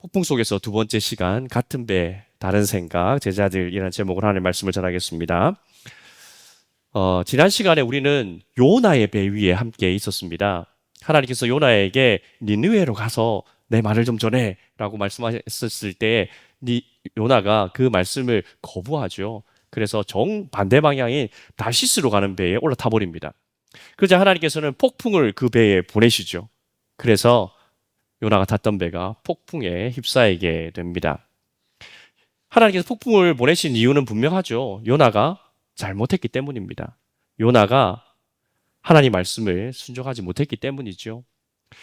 폭풍 속에서 두 번째 시간, 같은 배, 다른 생각, 제자들이라는 제목으로 하나님의 말씀을 전하겠습니다. 지난 시간에 우리는 요나의 배 위에 함께 있었습니다. 하나님께서 요나에게 니느웨로 가서 내 말을 좀 전해 라고 말씀하셨을 때 요나가 그 말씀을 거부하죠. 그래서 정반대 방향인 다시스로 가는 배에 올라타 버립니다. 그러자 하나님께서는 폭풍을 그 배에 보내시죠. 그래서 요나가 탔던 배가 폭풍에 휩싸이게 됩니다. 하나님께서 폭풍을 보내신 이유는 분명하죠. 요나가 잘못했기 때문입니다. 요나가 하나님 말씀을 순종하지 못했기 때문이죠.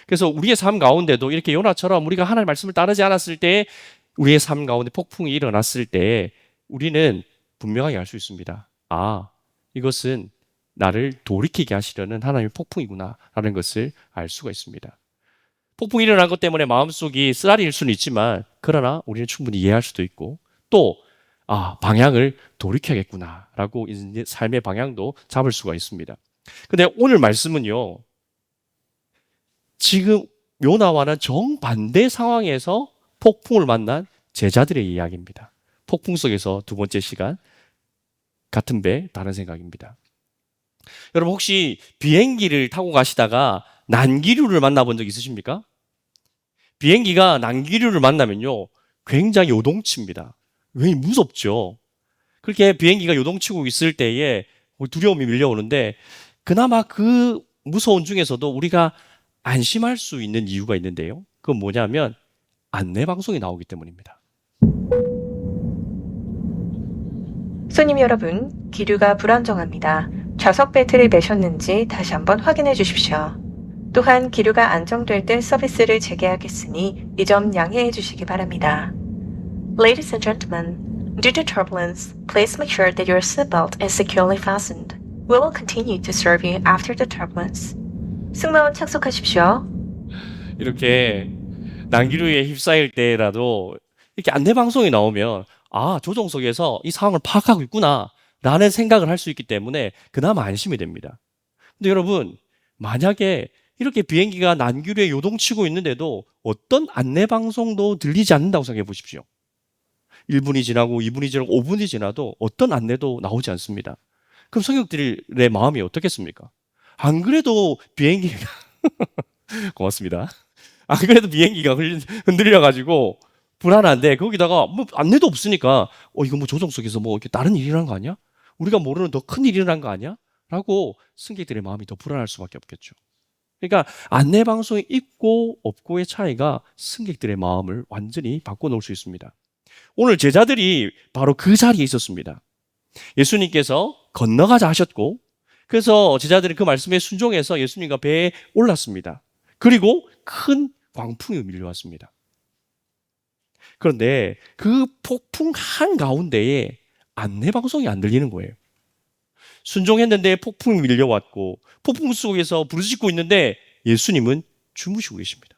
그래서 우리의 삶 가운데도 이렇게 요나처럼 우리가 하나님 말씀을 따르지 않았을 때, 우리의 삶 가운데 폭풍이 일어났을 때 우리는 분명하게 알 수 있습니다. 아, 이것은 나를 돌이키게 하시려는 하나님의 폭풍이구나 라는 것을 알 수가 있습니다. 폭풍이 일어난 것 때문에 마음속이 쓰라릴 수는 있지만, 그러나 우리는 충분히 이해할 수도 있고, 또 방향을 돌이켜야겠구나 라고 삶의 방향도 잡을 수가 있습니다. 근데 오늘 말씀은요, 지금 요나와는 정반대 상황에서 폭풍을 만난 제자들의 이야기입니다. 폭풍 속에서 두 번째 시간, 같은 배, 다른 생각입니다. 여러분, 혹시 비행기를 타고 가시다가 난기류를 만나본 적 있으십니까? 비행기가 난기류를 만나면요, 굉장히 요동칩니다. 굉장히 무섭죠. 그렇게 비행기가 요동치고 있을 때에 두려움이 밀려오는데, 그나마 그 무서운 중에서도 우리가 안심할 수 있는 이유가 있는데요. 그건 뭐냐면 안내방송이 나오기 때문입니다. 손님 여러분, 기류가 불안정합니다. 좌석 벨트를 매셨는지 다시 한번 확인해 주십시오. 또한 기류가 안정될 때 서비스를 재개하겠으니 이 점 양해해 주시기 바랍니다. Ladies and gentlemen, due to turbulence, please make sure that your seatbelt is securely fastened. We will continue to serve you after the turbulence. 승무원 착석하십시오. 이렇게 난기류에 휩싸일 때라도 이렇게 안내방송이 나오면 조종석에서 이 상황을 파악하고 있구나 라는 생각을 할 수 있기 때문에 그나마 안심이 됩니다. 근데 여러분, 만약에 이렇게 비행기가 난기류에 요동치고 있는데도 어떤 안내방송도 들리지 않는다고 생각해 보십시오. 1분이 지나고 2분이 지나고 5분이 지나도 어떤 안내도 나오지 않습니다. 그럼 성역들의 마음이 어떻겠습니까? 안 그래도 비행기가 고맙습니다. 안 그래도 비행기가 흔들려가지고 불안한데, 거기다가 뭐 안내도 없으니까 이거 뭐 조종석에서 뭐 이렇게 다른 일이 일어난 거 아니야? 우리가 모르는 더 큰 일이 일어난 거 아니야? 라고 승객들의 마음이 더 불안할 수밖에 없겠죠. 그러니까 안내 방송이 있고 없고의 차이가 승객들의 마음을 완전히 바꿔놓을 수 있습니다. 오늘 제자들이 바로 그 자리에 있었습니다. 예수님께서 건너가자 하셨고, 그래서 제자들이 그 말씀에 순종해서 예수님과 배에 올랐습니다. 그리고 큰 광풍이 밀려왔습니다. 그런데 그 폭풍 한가운데에 안내방송이 안 들리는 거예요. 순종했는데 폭풍이 밀려왔고, 폭풍 속에서 부르짖고 있는데 예수님은 주무시고 계십니다.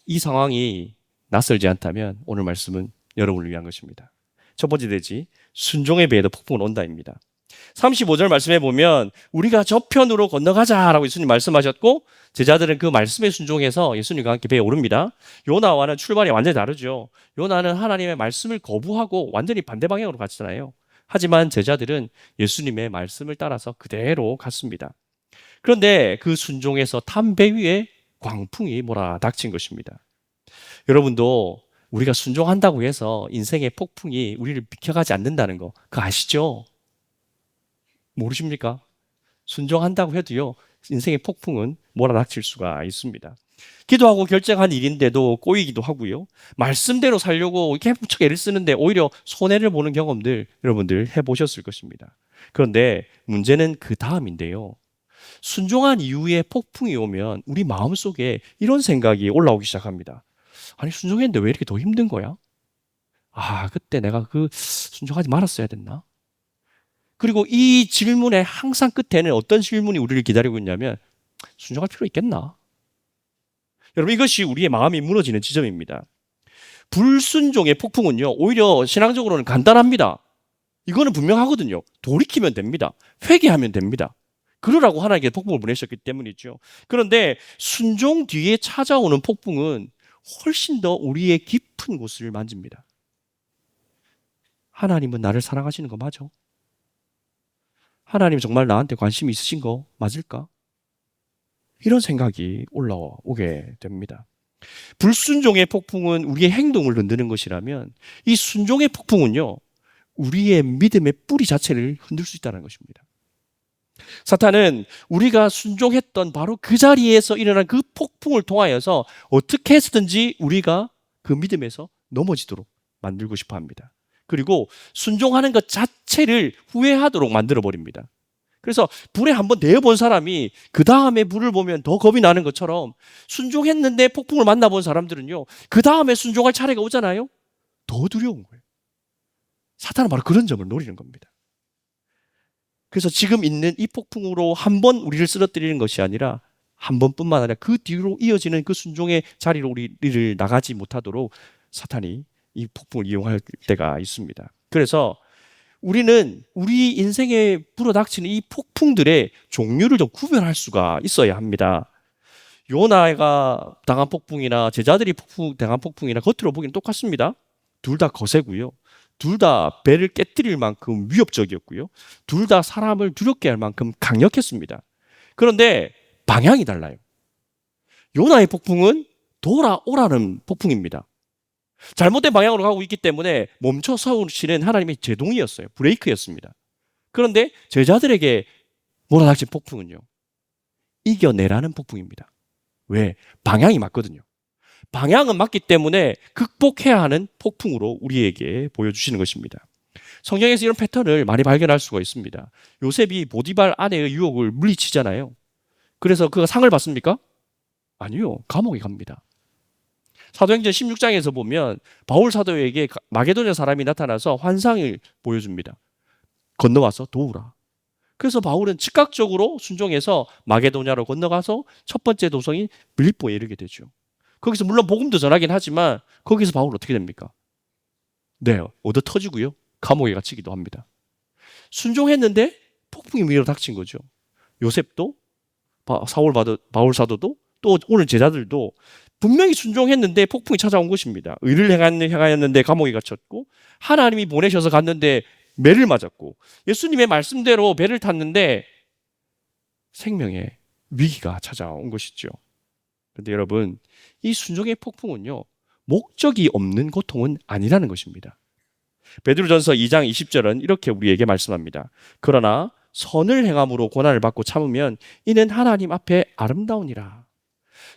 이 상황이 낯설지 않다면 오늘 말씀은 여러분을 위한 것입니다. 첫 번째 대지, 순종의 배에도 폭풍은 온다입니다. 35절 말씀해 보면 우리가 저편으로 건너가자라고 예수님 말씀하셨고, 제자들은 그 말씀에 순종해서 예수님과 함께 배에 오릅니다. 요나와는 출발이 완전히 다르죠. 요나는 하나님의 말씀을 거부하고 완전히 반대 방향으로 갔잖아요. 하지만 제자들은 예수님의 말씀을 따라서 그대로 갔습니다. 그런데 그 순종에서 탄 배 위에 광풍이 몰아닥친 것입니다. 여러분도 우리가 순종한다고 해서 인생의 폭풍이 우리를 비켜가지 않는다는 거, 그거 아시죠? 모르십니까? 순종한다고 해도요, 인생의 폭풍은 몰아닥칠 수가 있습니다. 기도하고 결정한 일인데도 꼬이기도 하고요, 말씀대로 살려고 이렇게 무척 애를 쓰는데 오히려 손해를 보는 경험들 여러분들 해보셨을 것입니다. 그런데 문제는 그 다음인데요, 순종한 이후에 폭풍이 오면 우리 마음속에 이런 생각이 올라오기 시작합니다. 아니, 순종했는데 왜 이렇게 더 힘든 거야? 그때 내가 순종하지 말았어야 됐나? 그리고 이 질문의 항상 끝에는 어떤 질문이 우리를 기다리고 있냐면, 순종할 필요 있겠나? 여러분, 이것이 우리의 마음이 무너지는 지점입니다. 불순종의 폭풍은요, 오히려 신앙적으로는 간단합니다. 이거는 분명하거든요. 돌이키면 됩니다. 회개하면 됩니다. 그러라고 하나님께 폭풍을 보내셨기 때문이죠. 그런데 순종 뒤에 찾아오는 폭풍은 훨씬 더 우리의 깊은 곳을 만집니다. 하나님은 나를 사랑하시는 거 맞아? 하나님 정말 나한테 관심이 있으신 거 맞을까? 이런 생각이 올라오게 됩니다. 불순종의 폭풍은 우리의 행동을 흔드는 것이라면 이 순종의 폭풍은요, 우리의 믿음의 뿌리 자체를 흔들 수 있다는 것입니다. 사탄은 우리가 순종했던 바로 그 자리에서 일어난 그 폭풍을 통하여서 어떻게 해서든지 우리가 그 믿음에서 넘어지도록 만들고 싶어 합니다. 그리고 순종하는 것 자체를 후회하도록 만들어 버립니다. 그래서 불에 한번 내어본 사람이 그 다음에 불을 보면 더 겁이 나는 것처럼 순종했는데 폭풍을 만나본 사람들은요, 그 다음에 순종할 차례가 오잖아요? 더 두려운 거예요. 사탄은 바로 그런 점을 노리는 겁니다. 그래서 지금 있는 이 폭풍으로 한 번 우리를 쓰러뜨리는 것이 아니라 한 번뿐만 아니라 그 뒤로 이어지는 그 순종의 자리로 우리를 나가지 못하도록 사탄이 이 폭풍을 이용할 때가 있습니다. 그래서 우리는 우리 인생에 불어닥치는 이 폭풍들의 종류를 좀 구별할 수가 있어야 합니다. 요나가 당한 폭풍이나 제자들이 당한 폭풍이나 겉으로 보기는 똑같습니다. 둘 다 거세고요. 둘 다 배를 깨뜨릴 만큼 위협적이었고요. 둘 다 사람을 두렵게 할 만큼 강력했습니다. 그런데 방향이 달라요. 요나의 폭풍은 돌아오라는 폭풍입니다. 잘못된 방향으로 가고 있기 때문에 멈춰 서우시는 하나님의 제동이었어요. 브레이크였습니다. 그런데 제자들에게 몰아닥친 폭풍은요, 이겨내라는 폭풍입니다. 왜? 방향이 맞거든요. 방향은 맞기 때문에 극복해야 하는 폭풍으로 우리에게 보여주시는 것입니다. 성경에서 이런 패턴을 많이 발견할 수가 있습니다. 요셉이 보디발 아내의 유혹을 물리치잖아요. 그래서 그가 상을 받습니까? 아니요. 감옥에 갑니다. 사도행전 16장에서 보면 바울 사도에게 마게도냐 사람이 나타나서 환상을 보여줍니다. 건너와서 도우라. 그래서 바울은 즉각적으로 순종해서 마게도냐로 건너가서 첫 번째 도성인 빌립보에 이르게 되죠. 거기서 물론 복음도 전하긴 하지만 거기서 바울은 어떻게 됩니까? 네, 얻어 터지고요. 감옥에 갇히기도 합니다. 순종했는데 폭풍이 밀어닥친 거죠. 요셉도 바울 사도도 또 오늘 제자들도 분명히 순종했는데 폭풍이 찾아온 것입니다. 의를 행하였는데 감옥에 갇혔고, 하나님이 보내셔서 갔는데 매를 맞았고, 예수님의 말씀대로 배를 탔는데 생명의 위기가 찾아온 것이죠. 그런데 여러분, 이 순종의 폭풍은요, 목적이 없는 고통은 아니라는 것입니다. 베드로전서 2장 20절은 이렇게 우리에게 말씀합니다. 그러나 선을 행함으로 고난을 받고 참으면 이는 하나님 앞에 아름다우니라.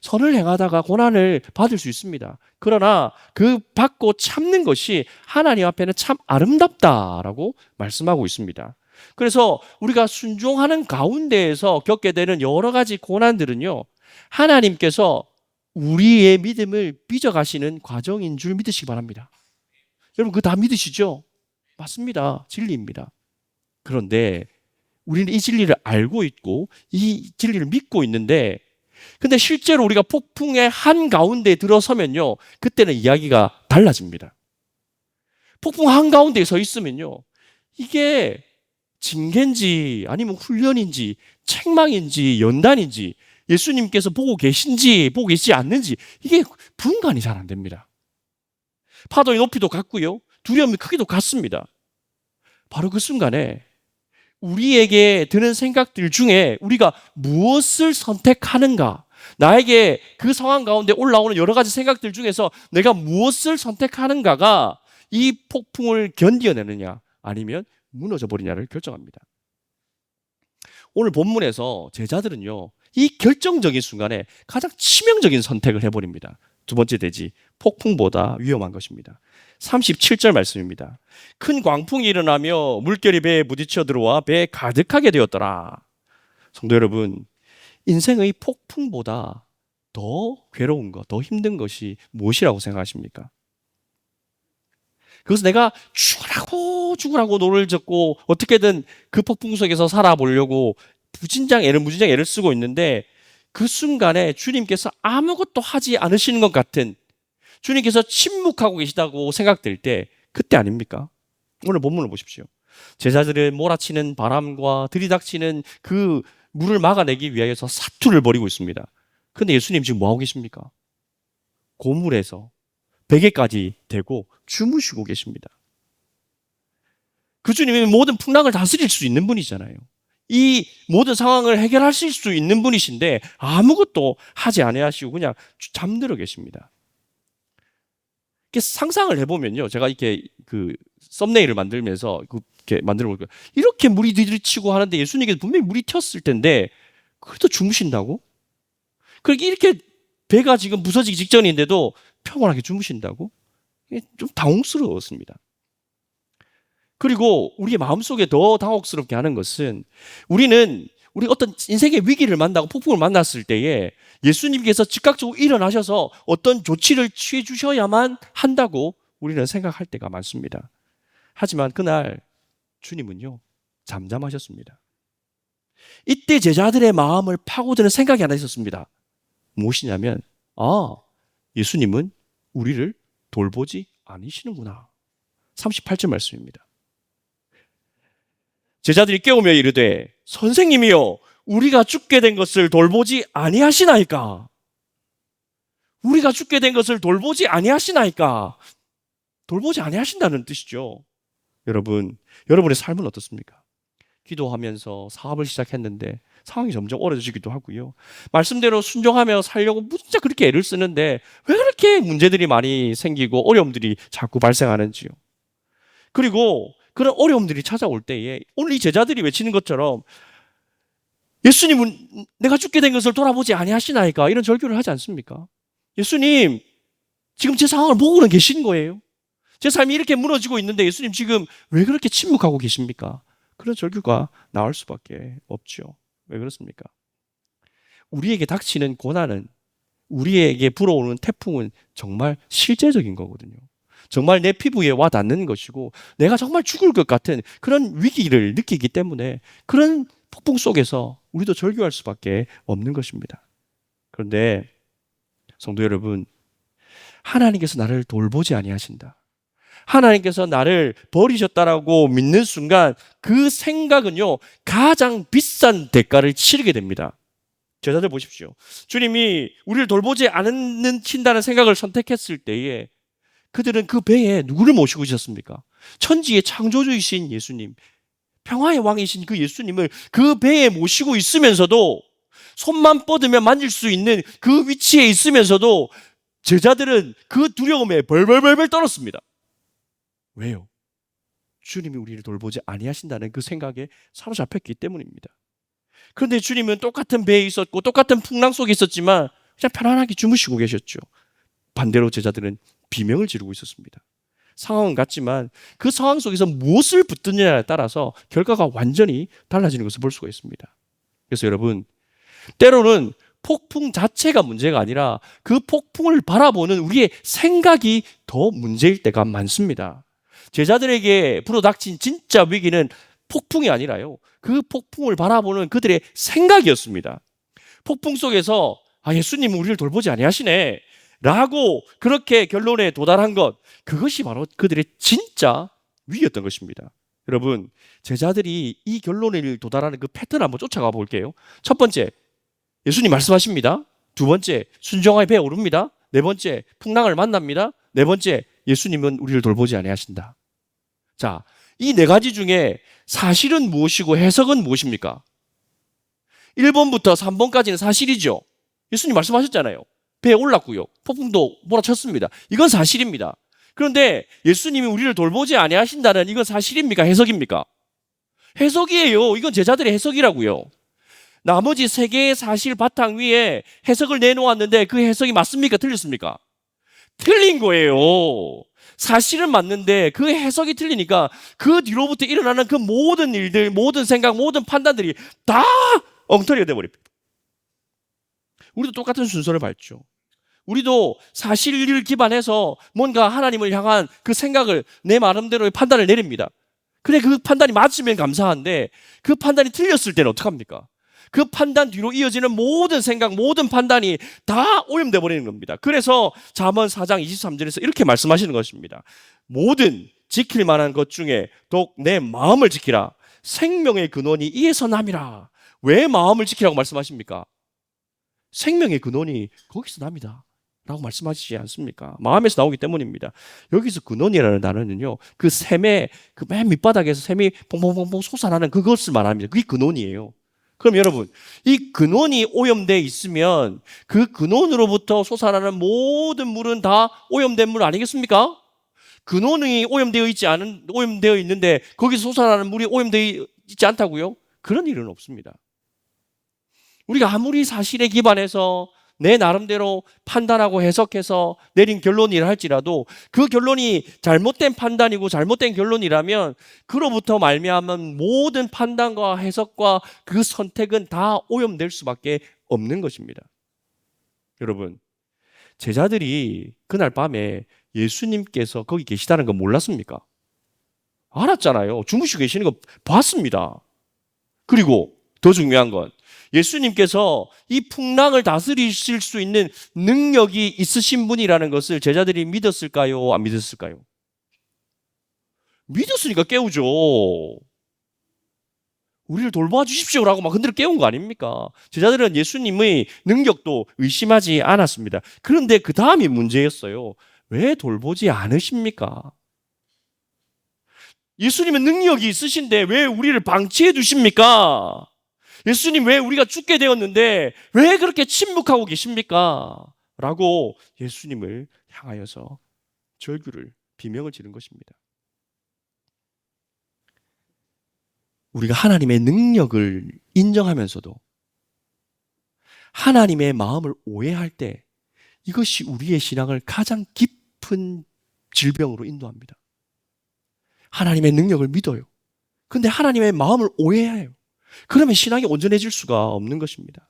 선을 행하다가 고난을 받을 수 있습니다. 그러나 그 받고 참는 것이 하나님 앞에는 참 아름답다라고 말씀하고 있습니다. 그래서 우리가 순종하는 가운데에서 겪게 되는 여러 가지 고난들은요, 하나님께서 우리의 믿음을 빚어가시는 과정인 줄 믿으시기 바랍니다. 여러분, 그거 다 믿으시죠? 맞습니다. 진리입니다. 그런데 우리는 이 진리를 알고 있고 이 진리를 믿고 있는데, 근데 실제로 우리가 폭풍의 한가운데에 들어서면요, 그때는 이야기가 달라집니다. 폭풍 한가운데에 서 있으면요, 이게 징계인지 아니면 훈련인지 책망인지 연단인지 예수님께서 보고 계신지 보고 계시지 않는지 이게 분간이 잘 안 됩니다. 파도의 높이도 같고요, 두려움의 크기도 같습니다. 바로 그 순간에 우리에게 드는 생각들 중에 우리가 무엇을 선택하는가, 나에게 그 상황 가운데 올라오는 여러 가지 생각들 중에서 내가 무엇을 선택하는가가 이 폭풍을 견뎌내느냐 아니면 무너져 버리냐를 결정합니다. 오늘 본문에서 제자들은요, 이 결정적인 순간에 가장 치명적인 선택을 해버립니다. 두 번째 대지, 폭풍보다 위험한 것입니다. 37절 말씀입니다. 큰 광풍이 일어나며 물결이 배에 부딪혀 들어와 배에 가득하게 되었더라. 성도 여러분, 인생의 폭풍보다 더 괴로운 것, 더 힘든 것이 무엇이라고 생각하십니까? 그래서 내가 죽으라고 노를 젓고 어떻게든 그 폭풍 속에서 살아보려고 무진장 애를 쓰고 있는데, 그 순간에 주님께서 아무것도 하지 않으시는 것 같은, 주님께서 침묵하고 계시다고 생각될 때, 그때 아닙니까? 오늘 본문을 보십시오. 제자들을 몰아치는 바람과 들이닥치는 그 물을 막아내기 위하여서 사투를 벌이고 있습니다. 근데 예수님 지금 뭐하고 계십니까? 고물에서 베개까지 대고 주무시고 계십니다. 그 주님이 모든 풍랑을 다스릴 수 있는 분이잖아요. 이 모든 상황을 해결하실 수 있는 분이신데 아무것도 하지 아니하시고 그냥 잠들어 계십니다. 이렇게 상상을 해보면요, 제가 이렇게 그 썸네일을 만들면서 이렇게 만들어 볼게요. 이렇게 물이 들이치고 하는데 예수님께서 분명히 물이 튀었을 텐데 그래도 주무신다고? 그렇게 이렇게 배가 지금 부서지기 직전인데도 평온하게 주무신다고? 이게 좀 당혹스러웠습니다. 그리고 우리의 마음속에 더 당혹스럽게 하는 것은 우리 어떤 인생의 위기를 만나고 폭풍을 만났을 때에 예수님께서 즉각적으로 일어나셔서 어떤 조치를 취해 주셔야만 한다고 우리는 생각할 때가 많습니다. 하지만 그날 주님은요, 잠잠하셨습니다. 이때 제자들의 마음을 파고드는 생각이 하나 있었습니다. 무엇이냐면, 예수님은 우리를 돌보지 않으시는구나. 38절 말씀입니다. 제자들이 깨우며 이르되 선생님이여 우리가 죽게 된 것을 돌보지 아니하시나이까? 우리가 죽게 된 것을 돌보지 아니하시나이까? 돌보지 아니하신다는 뜻이죠. 여러분의 삶은 어떻습니까? 기도하면서 사업을 시작했는데 상황이 점점 어려지기도 하고요. 말씀대로 순종하며 살려고 진짜 그렇게 애를 쓰는데 왜 그렇게 문제들이 많이 생기고 어려움들이 자꾸 발생하는지요. 그리고 그런 어려움들이 찾아올 때에 오늘 이 제자들이 외치는 것처럼 예수님은 내가 죽게 된 것을 돌아보지 아니하시나이까? 이런 절규를 하지 않습니까? 예수님, 지금 제 상황을 보고는 계신 거예요. 제 삶이 이렇게 무너지고 있는데 예수님 지금 왜 그렇게 침묵하고 계십니까? 그런 절규가 나올 수밖에 없죠. 왜 그렇습니까? 우리에게 닥치는 고난은, 우리에게 불어오는 태풍은 정말 실제적인 거거든요. 정말 내 피부에 와 닿는 것이고 내가 정말 죽을 것 같은 그런 위기를 느끼기 때문에 그런 폭풍 속에서 우리도 절규할 수밖에 없는 것입니다. 그런데 성도 여러분, 하나님께서 나를 돌보지 아니하신다, 하나님께서 나를 버리셨다라고 믿는 순간 그 생각은요, 가장 비싼 대가를 치르게 됩니다. 제자들 보십시오. 주님이 우리를 돌보지 않는다는 생각을 선택했을 때에 그들은 그 배에 누구를 모시고 있었습니까? 천지의 창조주이신 예수님, 평화의 왕이신 그 예수님을 그 배에 모시고 있으면서도, 손만 뻗으면 만질 수 있는 그 위치에 있으면서도 제자들은 그 두려움에 벌벌벌 떨었습니다. 왜요? 주님이 우리를 돌보지 아니하신다는 그 생각에 사로잡혔기 때문입니다. 그런데 주님은 똑같은 배에 있었고 똑같은 풍랑 속에 있었지만 그냥 편안하게 주무시고 계셨죠. 반대로 제자들은 비명을 지르고 있었습니다. 상황은 같지만 그 상황 속에서 무엇을 붙드느냐에 따라서 결과가 완전히 달라지는 것을 볼 수가 있습니다. 그래서 여러분, 때로는 폭풍 자체가 문제가 아니라 그 폭풍을 바라보는 우리의 생각이 더 문제일 때가 많습니다. 제자들에게 불어닥친 진짜 위기는 폭풍이 아니라요, 그 폭풍을 바라보는 그들의 생각이었습니다. 폭풍 속에서 예수님은 우리를 돌보지 아니하시네 라고 그렇게 결론에 도달한 것, 그것이 바로 그들의 진짜 위기였던 것입니다. 여러분, 제자들이 이 결론에 도달하는 그 패턴을 한번 쫓아가 볼게요. 첫 번째, 예수님 말씀하십니다. 두 번째, 순종하여 배에 오릅니다. 네 번째, 풍랑을 만납니다. 네 번째, 예수님은 우리를 돌보지 아니하신다. 자, 이 네 가지 중에 사실은 무엇이고 해석은 무엇입니까? 1번부터 3번까지는 사실이죠. 예수님 말씀하셨잖아요. 배에 올랐고요, 폭풍도 몰아쳤습니다. 이건 사실입니다. 그런데 예수님이 우리를 돌보지 아니하신다는 이건 사실입니까? 해석입니까? 해석이에요. 이건 제자들의 해석이라고요. 나머지 세 개의 사실 바탕 위에 해석을 내놓았는데 그 해석이 맞습니까? 틀렸습니까? 틀린 거예요. 사실은 맞는데 그 해석이 틀리니까 그 뒤로부터 일어나는 그 모든 일들, 모든 생각, 모든 판단들이 다 엉터리가 돼버립니다. 우리도 똑같은 순서를 밟죠. 우리도 사실을 기반해서 뭔가 하나님을 향한 그 생각을 내 마음대로의 판단을 내립니다. 그래, 그 판단이 맞으면 감사한데 그 판단이 틀렸을 때는 어떡합니까? 그 판단 뒤로 이어지는 모든 생각, 모든 판단이 다 오염돼 버리는 겁니다. 그래서 잠언 4장 23절에서 이렇게 말씀하시는 것입니다. 모든 지킬 만한 것 중에 더욱 내 마음을 지키라. 생명의 근원이 이에서 남이라. 왜 마음을 지키라고 말씀하십니까? 생명의 근원이 거기서 납니다. 라고 말씀하시지 않습니까? 마음에서 나오기 때문입니다. 여기서 근원이라는 단어는요, 그 샘의, 그 맨 밑바닥에서 샘이 퐁퐁퐁퐁 솟아나는 그것을 말합니다. 그게 근원이에요. 그럼 여러분, 이 근원이 오염되어 있으면 그 근원으로부터 솟아나는 모든 물은 다 오염된 물 아니겠습니까? 근원이 오염되어 있는데 거기서 솟아나는 물이 오염되어 있지 않다고요? 그런 일은 없습니다. 우리가 아무리 사실에 기반해서 내 나름대로 판단하고 해석해서 내린 결론이라 할지라도 그 결론이 잘못된 판단이고 잘못된 결론이라면 그로부터 말미암은 모든 판단과 해석과 그 선택은 다 오염될 수밖에 없는 것입니다. 여러분, 제자들이 그날 밤에 예수님께서 거기 계시다는 거 몰랐습니까? 알았잖아요. 주무시고 계시는 거 봤습니다. 그리고 더 중요한 건 예수님께서 이 풍랑을 다스리실 수 있는 능력이 있으신 분이라는 것을 제자들이 믿었을까요? 안 믿었을까요? 믿었으니까 깨우죠. 우리를 돌봐 주십시오라고 막 흔들어 깨운 거 아닙니까? 제자들은 예수님의 능력도 의심하지 않았습니다. 그런데 그 다음이 문제였어요. 왜 돌보지 않으십니까? 예수님은 능력이 있으신데 왜 우리를 방치해 두십니까? 예수님 왜 우리가 죽게 되었는데 왜 그렇게 침묵하고 계십니까? 라고 예수님을 향하여서 절규를 비명을 지른 것입니다. 우리가 하나님의 능력을 인정하면서도 하나님의 마음을 오해할 때 이것이 우리의 신앙을 가장 깊은 질병으로 인도합니다. 하나님의 능력을 믿어요. 근데 하나님의 마음을 오해해요. 그러면 신앙이 온전해질 수가 없는 것입니다.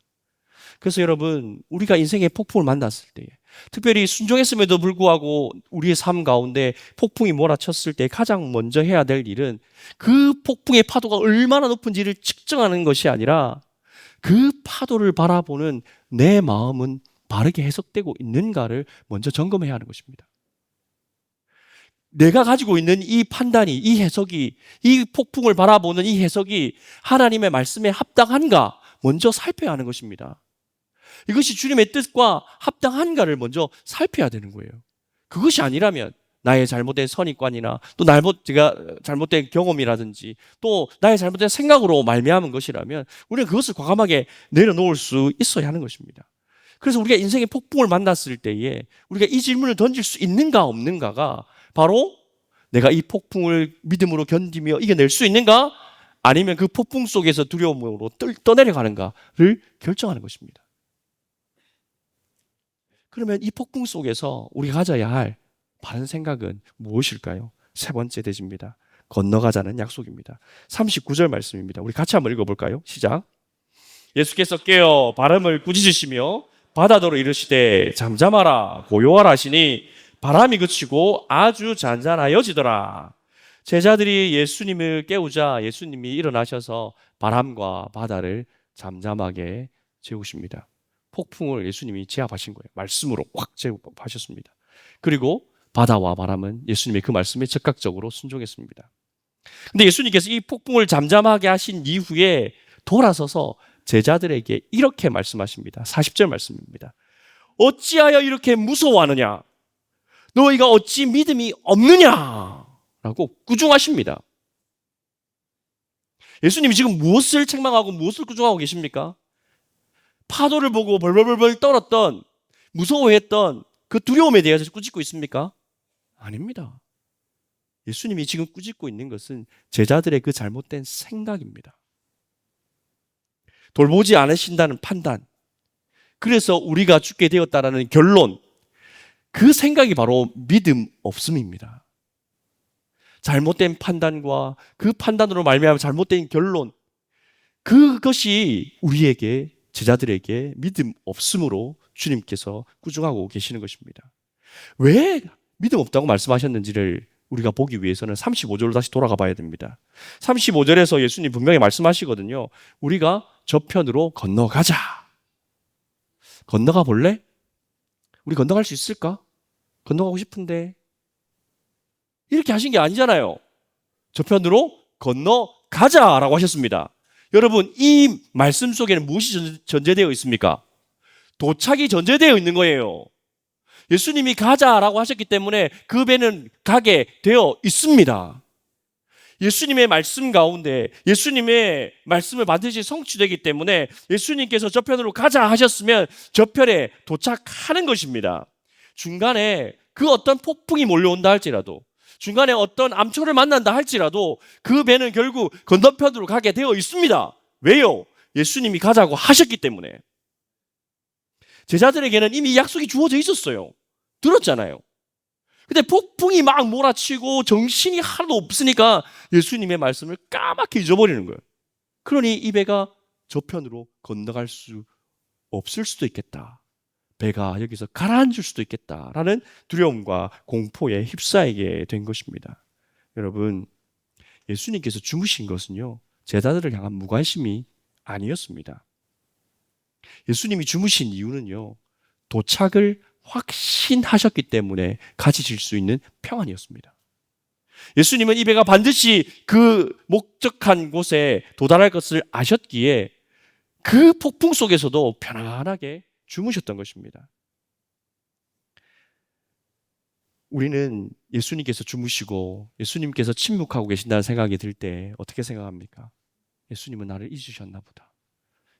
그래서 여러분, 우리가 인생의 폭풍을 만났을 때, 특별히 순종했음에도 불구하고 우리의 삶 가운데 폭풍이 몰아쳤을 때 가장 먼저 해야 될 일은 그 폭풍의 파도가 얼마나 높은지를 측정하는 것이 아니라 그 파도를 바라보는 내 마음은 바르게 해석되고 있는가를 먼저 점검해야 하는 것입니다. 내가 가지고 있는 이 판단이, 이 해석이, 이 폭풍을 바라보는 이 해석이 하나님의 말씀에 합당한가 먼저 살펴야 하는 것입니다. 이것이 주님의 뜻과 합당한가를 먼저 살펴야 되는 거예요. 그것이 아니라면 나의 잘못된 선입관이나 또 제가 잘못된 경험이라든지 또 나의 잘못된 생각으로 말미암은 것이라면 우리는 그것을 과감하게 내려놓을 수 있어야 하는 것입니다. 그래서 우리가 인생의 폭풍을 만났을 때에 우리가 이 질문을 던질 수 있는가 없는가가 바로 내가 이 폭풍을 믿음으로 견디며 이겨낼 수 있는가? 아니면 그 폭풍 속에서 두려움으로 떠내려가는가를 결정하는 것입니다. 그러면 이 폭풍 속에서 우리가 가져야 할 바른 생각은 무엇일까요? 세 번째 대지입니다. 건너가자는 약속입니다. 39절 말씀입니다. 우리 같이 한번 읽어볼까요? 시작. 예수께서 깨어 바람을 꾸짖으시며 바다더러 이르시되 잠잠하라 고요하라 하시니 바람이 그치고 아주 잔잔하여지더라. 제자들이 예수님을 깨우자 예수님이 일어나셔서 바람과 바다를 잠잠하게 재우십니다. 폭풍을 예수님이 제압하신 거예요. 말씀으로 확 제압하셨습니다. 그리고 바다와 바람은 예수님의 그 말씀에 즉각적으로 순종했습니다. 근데 예수님께서 이 폭풍을 잠잠하게 하신 이후에 돌아서서 제자들에게 이렇게 말씀하십니다. 40절 말씀입니다. 어찌하여 이렇게 무서워하느냐? 너희가 어찌 믿음이 없느냐? 라고 꾸중하십니다. 예수님이 지금 무엇을 책망하고 무엇을 꾸중하고 계십니까? 파도를 보고 벌벌벌벌 떨었던, 무서워했던 그 두려움에 대해서 꾸짖고 있습니까? 아닙니다. 예수님이 지금 꾸짖고 있는 것은 제자들의 그 잘못된 생각입니다. 돌보지 않으신다는 판단, 그래서 우리가 죽게 되었다라는 결론, 그 생각이 바로 믿음 없음입니다. 잘못된 판단과 그 판단으로 말미암아 잘못된 결론, 그것이 우리에게, 제자들에게 믿음 없음으로 주님께서 꾸중하고 계시는 것입니다. 왜 믿음 없다고 말씀하셨는지를 우리가 보기 위해서는 35절로 다시 돌아가 봐야 됩니다. 35절에서 예수님 분명히 말씀하시거든요. 우리가 저편으로 건너가자. 건너가 볼래? 우리 건너갈 수 있을까? 건너가고 싶은데. 이렇게 하신 게 아니잖아요. 저편으로 건너가자라고 하셨습니다. 여러분, 이 말씀 속에는 무엇이 전제되어 있습니까? 도착이 전제되어 있는 거예요. 예수님이 가자라고 하셨기 때문에 그 배는 가게 되어 있습니다. 예수님의 말씀 가운데 예수님의 말씀을 반드시 성취되기 때문에 예수님께서 저편으로 가자 하셨으면 저편에 도착하는 것입니다. 중간에 그 어떤 폭풍이 몰려온다 할지라도, 중간에 어떤 암초를 만난다 할지라도 그 배는 결국 건너편으로 가게 되어 있습니다. 왜요? 예수님이 가자고 하셨기 때문에. 제자들에게는 이미 약속이 주어져 있었어요. 들었잖아요. 근데 폭풍이 막 몰아치고 정신이 하나도 없으니까 예수님의 말씀을 까맣게 잊어버리는 거예요. 그러니 이 배가 저편으로 건너갈 수 없을 수도 있겠다. 배가 여기서 가라앉을 수도 있겠다라는 두려움과 공포에 휩싸이게 된 것입니다. 여러분, 예수님께서 주무신 것은요, 제자들을 향한 무관심이 아니었습니다. 예수님이 주무신 이유는요, 도착을 확신하셨기 때문에 가지실 수 있는 평안이었습니다. 예수님은 이 배가 반드시 그 목적한 곳에 도달할 것을 아셨기에 그 폭풍 속에서도 편안하게 주무셨던 것입니다. 우리는 예수님께서 주무시고 예수님께서 침묵하고 계신다는 생각이 들 때 어떻게 생각합니까? 예수님은 나를 잊으셨나 보다.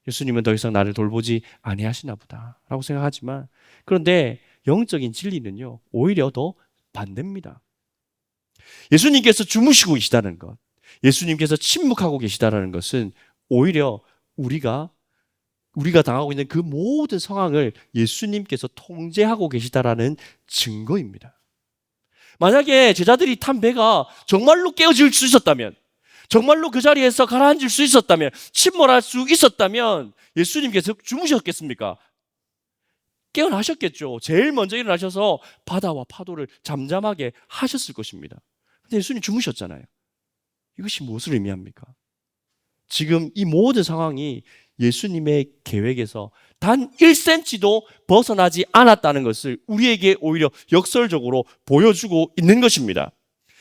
예수님은 더 이상 나를 돌보지 아니하시나 보다 라고 생각하지만, 그런데 영적인 진리는요, 오히려 더 반대입니다. 예수님께서 주무시고 계시다는 것, 예수님께서 침묵하고 계시다는 것은 오히려 우리가 당하고 있는 그 모든 상황을 예수님께서 통제하고 계시다라는 증거입니다. 만약에 제자들이 탄 배가 정말로 깨어질 수 있었다면, 정말로 그 자리에서 가라앉을 수 있었다면, 침몰할 수 있었다면 예수님께서 주무셨겠습니까? 깨어나셨겠죠. 제일 먼저 일어나셔서 바다와 파도를 잠잠하게 하셨을 것입니다. 근데 예수님 주무셨잖아요. 이것이 무엇을 의미합니까? 지금 이 모든 상황이 예수님의 계획에서 단 1cm도 벗어나지 않았다는 것을 우리에게 오히려 역설적으로 보여주고 있는 것입니다.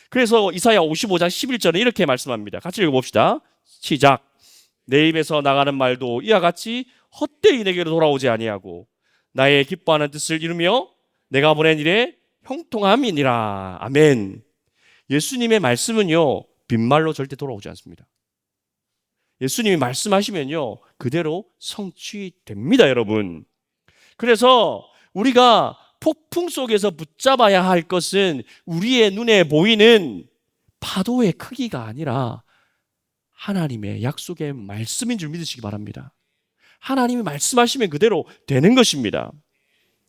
그래서 이사야 55장 11절에 이렇게 말씀합니다. 같이 읽어봅시다. 시작. 내 입에서 나가는 말도 이와 같이 헛되이 내게로 돌아오지 아니하고 나의 기뻐하는 뜻을 이루며 내가 보낸 일에 형통함이니라. 아멘. 예수님의 말씀은요, 빈말로 절대 돌아오지 않습니다. 예수님이 말씀하시면요, 그대로 성취됩니다, 여러분. 그래서 우리가 폭풍 속에서 붙잡아야 할 것은 우리의 눈에 보이는 파도의 크기가 아니라 하나님의 약속의 말씀인 줄 믿으시기 바랍니다. 하나님이 말씀하시면 그대로 되는 것입니다.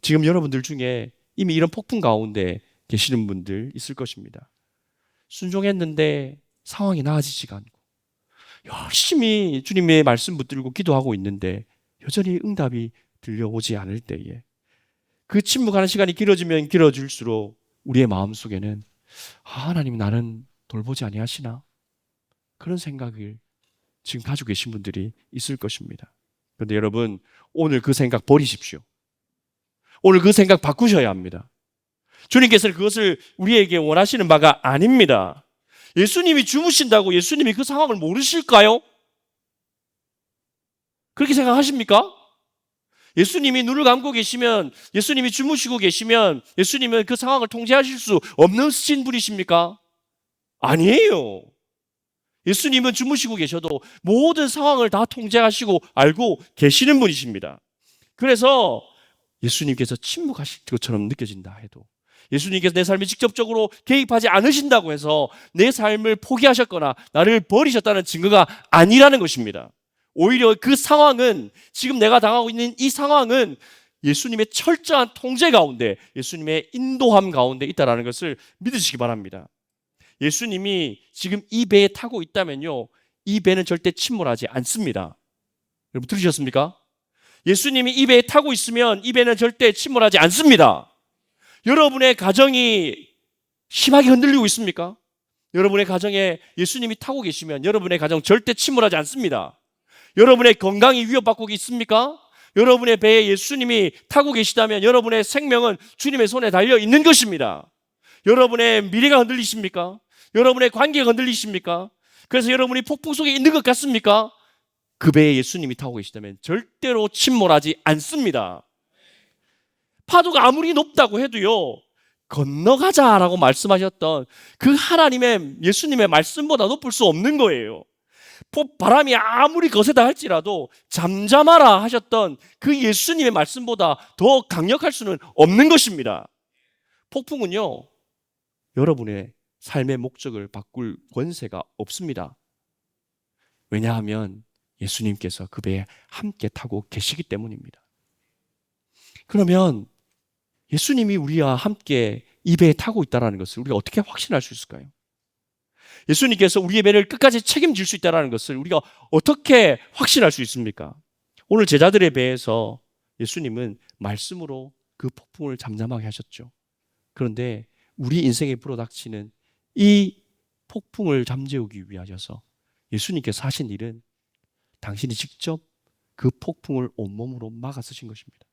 지금 여러분들 중에 이미 이런 폭풍 가운데 계시는 분들 있을 것입니다. 순종했는데 상황이 나아지지가 않고 열심히 주님의 말씀 붙들고 기도하고 있는데 여전히 응답이 들려오지 않을 때에, 그 침묵하는 시간이 길어지면 길어질수록 우리의 마음속에는 하나님 나는 돌보지 아니하시나? 그런 생각을 지금 가지고 계신 분들이 있을 것입니다. 그런데 여러분, 오늘 그 생각 버리십시오. 오늘 그 생각 바꾸셔야 합니다. 주님께서는 그것을 우리에게 원하시는 바가 아닙니다. 예수님이 주무신다고 예수님이 그 상황을 모르실까요? 그렇게 생각하십니까? 예수님이 눈을 감고 계시면, 예수님이 주무시고 계시면 예수님은 그 상황을 통제하실 수 없는 분이십니까? 아니에요. 예수님은 주무시고 계셔도 모든 상황을 다 통제하시고 알고 계시는 분이십니다. 그래서 예수님께서 침묵하실 것처럼 느껴진다 해도, 예수님께서 내 삶에 직접적으로 개입하지 않으신다고 해서 내 삶을 포기하셨거나 나를 버리셨다는 증거가 아니라는 것입니다. 오히려 그 상황은, 지금 내가 당하고 있는 이 상황은 예수님의 철저한 통제 가운데, 예수님의 인도함 가운데 있다는 것을 믿으시기 바랍니다. 예수님이 지금 이 배에 타고 있다면요, 이 배는 절대 침몰하지 않습니다. 여러분 들으셨습니까? 예수님이 이 배에 타고 있으면 이 배는 절대 침몰하지 않습니다. 여러분의 가정이 심하게 흔들리고 있습니까? 여러분의 가정에 예수님이 타고 계시면 여러분의 가정 절대 침몰하지 않습니다. 여러분의 건강이 위협받고 있습니까? 여러분의 배에 예수님이 타고 계시다면 여러분의 생명은 주님의 손에 달려 있는 것입니다. 여러분의 미래가 흔들리십니까? 여러분의 관계가 흔들리십니까? 그래서 여러분이 폭풍 속에 있는 것 같습니까? 그 배에 예수님이 타고 계시다면 절대로 침몰하지 않습니다. 파도가 아무리 높다고 해도요, 건너가자라고 말씀하셨던 그 하나님의, 예수님의 말씀보다 높을 수 없는 거예요. 바람이 아무리 거세다 할지라도 잠잠하라 하셨던 그 예수님의 말씀보다 더 강력할 수는 없는 것입니다. 폭풍은요, 여러분의 삶의 목적을 바꿀 권세가 없습니다. 왜냐하면 예수님께서 그 배에 함께 타고 계시기 때문입니다. 그러면 예수님이 우리와 함께 이 배에 타고 있다는 것을 우리가 어떻게 확신할 수 있을까요? 예수님께서 우리의 배를 끝까지 책임질 수 있다는 것을 우리가 어떻게 확신할 수 있습니까? 오늘 제자들의 배에서 예수님은 말씀으로 그 폭풍을 잠잠하게 하셨죠. 그런데 우리 인생에 불어닥치는 이 폭풍을 잠재우기 위하여서 예수님께서 하신 일은 당신이 직접 그 폭풍을 온몸으로 막아 쓰신 것입니다.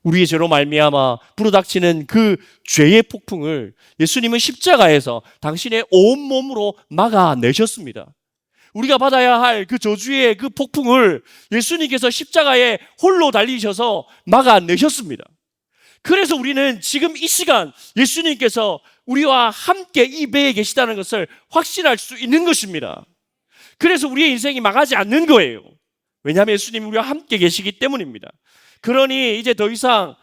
우리의 죄로 말미암아 불어닥치는 그 죄의 폭풍을 예수님은 십자가에서 당신의 온몸으로 막아내셨습니다. 우리가 받아야 할 그 저주의 그 폭풍을 예수님께서 십자가에 홀로 달리셔서 막아내셨습니다. 그래서 우리는 지금 이 시간 예수님께서 우리와 함께 이 배에 계시다는 것을 확신할 수 있는 것입니다. 그래서 우리의 인생이 망하지 않는 거예요. 왜냐하면 예수님이 우리와 함께 계시기 때문입니다. 그러니 이제 더 이상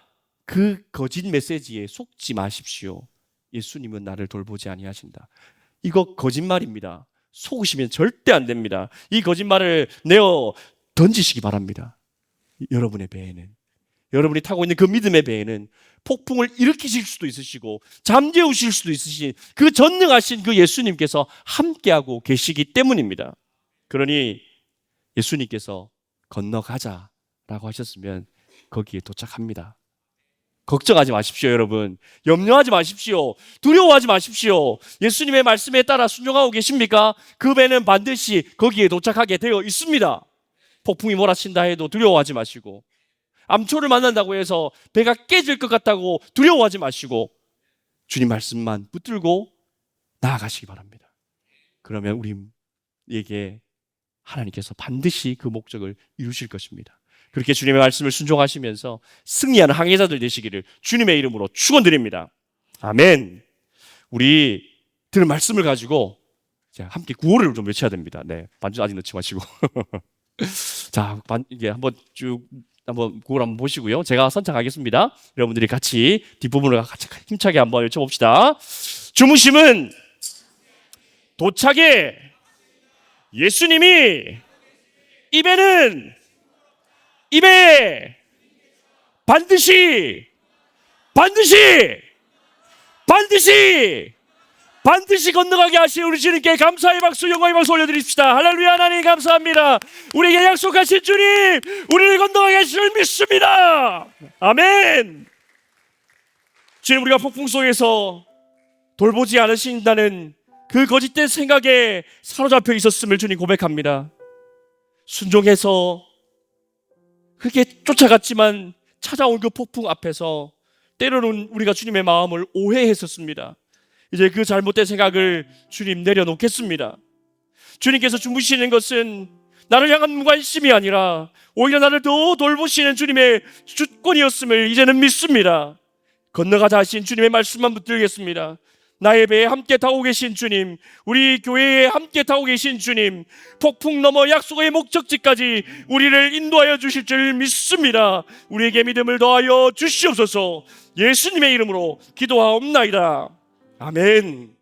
그 거짓 메시지에 속지 마십시오. 예수님은 나를 돌보지 아니하신다. 이거 거짓말입니다. 속으시면 절대 안 됩니다. 이 거짓말을 내어 던지시기 바랍니다. 여러분의 배에는, 여러분이 타고 있는 그 믿음의 배에는 폭풍을 일으키실 수도 있으시고 잠재우실 수도 있으신 그 전능하신 그 예수님께서 함께하고 계시기 때문입니다. 그러니 예수님께서 건너가자라고 하셨으면 거기에 도착합니다. 걱정하지 마십시오, 여러분. 염려하지 마십시오. 두려워하지 마십시오. 예수님의 말씀에 따라 순종하고 계십니까? 그 배는 반드시 거기에 도착하게 되어 있습니다. 폭풍이 몰아친다 해도 두려워하지 마시고, 암초를 만난다고 해서 배가 깨질 것 같다고 두려워하지 마시고, 주님 말씀만 붙들고 나아가시기 바랍니다. 그러면 우리에게 하나님께서 반드시 그 목적을 이루실 것입니다. 그렇게 주님의 말씀을 순종하시면서 승리하는 항해자들 되시기를 주님의 이름으로 축원드립니다. 아멘. 우리 들은 말씀을 가지고 함께 구호를 좀 외쳐야 됩니다. 네, 반주 아직 넣지 마시고. 자, 이제 한번 구호를 한번 보시고요. 제가 선창하겠습니다. 여러분들이 같이 뒷부분을 같이 힘차게 한번 외쳐봅시다. 주무심은 도착에 예수님이 입에 반드시 건너가게 하시 우리 주님께 감사의 박수, 영광의 박수 올려드립시다. 할렐루야. 하나님 감사합니다. 우리에게 약속하신 주님, 우리를 건너가게 하실 줄 믿습니다. 아멘. 주님, 우리가 폭풍 속에서 돌보지 않으신다는 그 거짓된 생각에 사로잡혀 있었음을 주님 고백합니다. 순종해서 그렇게 쫓아갔지만 찾아온 그 폭풍 앞에서 때로는 우리가 주님의 마음을 오해했었습니다. 이제 그 잘못된 생각을 주님 내려놓겠습니다. 주님께서 주무시는 것은 나를 향한 무관심이 아니라 오히려 나를 더 돌보시는 주님의 주권이었음을 이제는 믿습니다. 건너가자 하신 주님의 말씀만 붙들겠습니다. 나의 배에 함께 타고 계신 주님, 우리 교회에 함께 타고 계신 주님, 폭풍 넘어 약속의 목적지까지 우리를 인도하여 주실 줄 믿습니다. 우리에게 믿음을 더하여 주시옵소서. 예수님의 이름으로 기도하옵나이다. 아멘.